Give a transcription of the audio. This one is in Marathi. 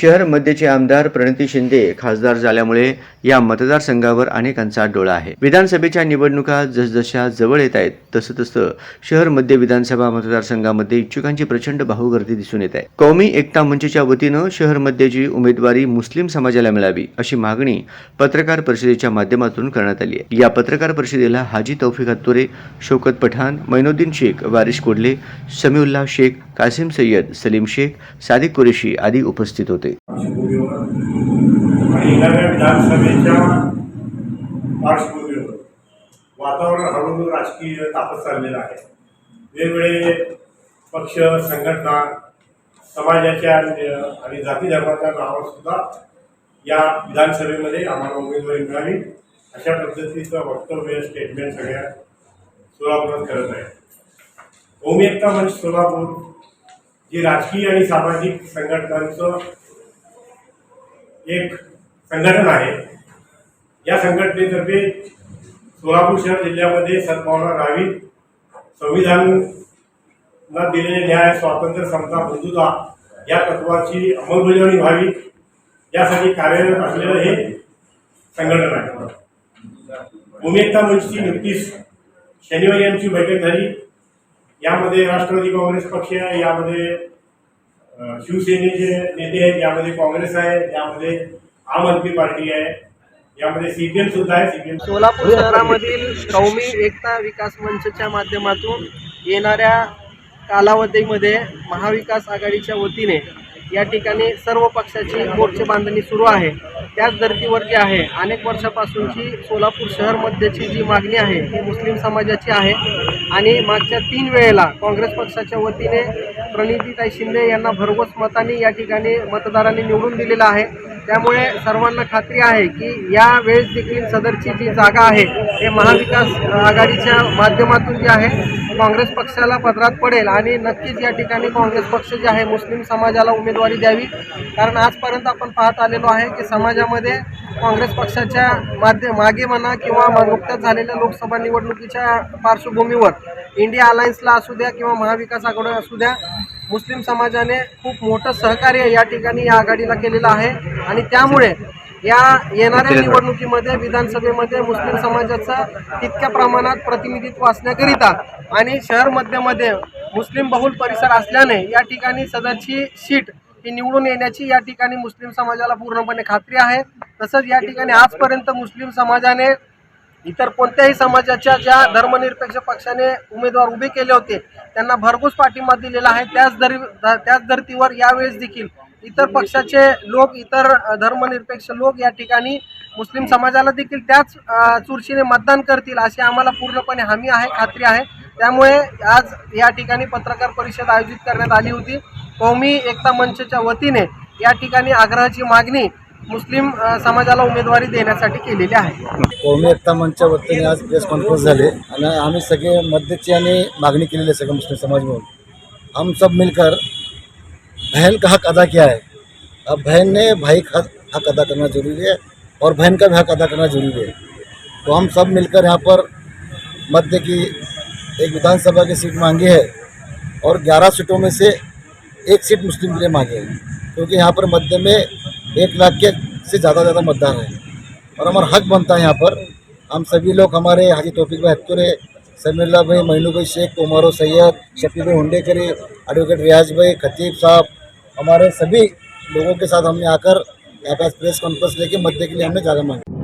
शहर मध्यचे आमदार प्रणिती शिंदे खासदार झाल्यामुळे या मतदारसंघावर अनेकांचा डोळा आहे। विधानसभेच्या निवडणुका जसजशा जवळ येत आहेत तसं शहर मध्य विधानसभा मतदारसंघामध्ये इच्छुकांची प्रचंड बाहुगर्दी दिसून येत आहे। कौमी एकता मंचच्या वतीनं शहर मध्यची उमेदवारी मुस्लिम समाजाला मिळावी अशी मागणी पत्रकार परिषदेच्या माध्यमातून करण्यात आली आहे। या पत्रकार परिषदेला हाजी तौफिक हत्तुरे, शौकत पठाण, मैनुद्दीन शेख, वारिस कोडले, समीउल्लाह शेख, कासिम सय्यद, सलीम शेख, सादिक कुरेशी आदी उपस्थित होते। आणि येणाऱ्या विधानसभेच्या पार्श्वभूमीवर वातावरण हळूहळू राजकीय तापत चाललेलं आहे। वेगवेगळे पक्ष, संघटना, समाजाच्या आणि जाती धर्माच्या नावावर सुद्धा या विधानसभेमध्ये आम्हाला उमेदवारी मिळावी अशा पद्धतीचं वक्तव्य, स्टेटमेंट सगळ्या सोलापुरात करत आहे। कौमी एकता मंच सोलापूर जी राजकीय आणि सामाजिक संघटनांचं एक संघटन आहे। या संघटनेतर्फे सोलापूर शहर जिल्ह्यामध्ये सद्भावना राहावी, संविधानात दिलेले न्याय, स्वातंत्र्य, समता, बंधुता या तत्वाची अंमलबजावणी व्हावी यासाठी कार्यरत असलेलं हे संघटन आहे। कौमी एकता मंचची नुकतीच शनिवारी आमची बैठक झाली। यामध्ये राष्ट्रवादी काँग्रेस पक्ष आहे, यामध्ये शिवसेनेचे नेते आहेत, यामध्ये काँग्रेस आहे, यामध्ये आम आदमी पार्टी आहे, यामध्ये सीपीएम सुद्धा आहे। सोलापूर शहरामधील कौमी एकता विकास मंचच्या माध्यमातून येणाऱ्या कालावधीमध्ये महाविकास आघाडीच्या वतीने या ठिकाणी सर्व पक्षाची मोर्चे बांधणी सुरू आहे। त्याच धर्तीवरती आहे अनेक वर्षापासूनची सोलापूर शहर मध्यची जी मागणी आहे ती मुस्लिम समाजाची आहे आणि मागच्या 3 वेळेला काँग्रेस पक्षाच्या वतीने प्रणितीताई शिंदे यांना भरघोस मतांनी या ठिकाणी मतदारांनी निवडून दिलेला आहे। त्यामुळे सर्वांना खात्री आहे की या वेळेस देखील सदरची जी जागा आहे हे महाविकास आघाडीच्या माध्यमातून जी आहे काँग्रेस पक्षाला पदरात पडेल आणि नक्कीच या ठिकाणी काँग्रेस पक्ष जे आहे मुस्लिम समाजाला उमेदवारी द्यावी। कारण आजपर्यंत आपण पाहत आलेलो आहे की समाजामध्ये काँग्रेस पक्षाच्या मागे म्हणा किंवा नुकत्याच झालेल्या लोकसभा निवडणुकीच्या पार्श्वभूमीवर इंडिया अलायन्सला असू द्या किंवा महाविकास आघाडी असू द्या, मुस्लिम समाजाने खूप मोठं सहकार्य या ठिकाणी या आघाडीला केलेलं आहे आणि त्यामुळे या येणाऱ्या निवडणुकीमध्ये विधानसभेमध्ये मुस्लिम समाजाचं तितक्या प्रमाणात प्रतिनिधित्व असण्याकरिता आणि शहर मध्यमध्ये मुस्लिम बहुल परिसर असल्याने या ठिकाणी सदरची सीट ही निवडून येण्याची या ठिकाणी मुस्लिम समाजाला पूर्णपणे खात्री आहे। तसंच या ठिकाणी आजपर्यंत मुस्लिम समाजाने इतर कोणत्याही समाजाच्या ज्या धर्मनिरपेक्ष पक्षाने उमेदवार उभे केले होते त्यांना भरघोस पाठिंबा दिलेला आहे। त्याच धर्तीवर यावेळेस देखील इतर पक्षाचे लोक, इतर धर्मनिरपेक्ष लोक या ठिकाणी मुस्लिम समाजाला देखील त्याच चुरशीने मतदान करतील अशी आम्हाला पूर्णपणे हमी आहे, खात्री आहे। त्यामुळे आज या ठिकाणी पत्रकार परिषद आयोजित करण्यात आली होती। कौमी एकता मंचच्या वतीने या ठिकाणी आग्रहाची मागणी मुस्लिम समाजाला उमेदवारी देण्यासाठी केलेली आहे। कौमी एकता मंचच्या वतीने आज प्रेस कॉन्फ्रेंस झाले आणि आम्ही सगळे मध्यची आणि मागणी केलेली आहे सगळे मुस्लिम समाज मिळून। हम सब मिलकर बहन का हक अदा किया है। अब बहन ने भाई का हक अदा करना जरूरी है और बहन का भी हक अदा करना जरूरी है। तो हम सब मिलकर यहाँ पर मध्य की एक विधानसभा की सीट मांगी है और 11 सीटों में से 1 सीट मुस्लिम के लिए मांगी है, क्योंकि यहाँ पर मध्य में 1 लाख के से ज़्यादा मतदान है और हमारा हक बनता है। यहाँ पर हम सभी लोग, हमारे हाजी तौफीक भाई हत्तुरे, समीउल्लाह भाई, मैनू भाई शेख, उमर सैयद, शफी भाई हुंडेकरी, एडवोकेट रियाज भाई, खतीब साहब, हमारे सभी लोगों के साथ हमने आकर यहाँ पर प्रेस कॉन्फ्रेंस लेके मध्य के लिए हमने जगह मांगी।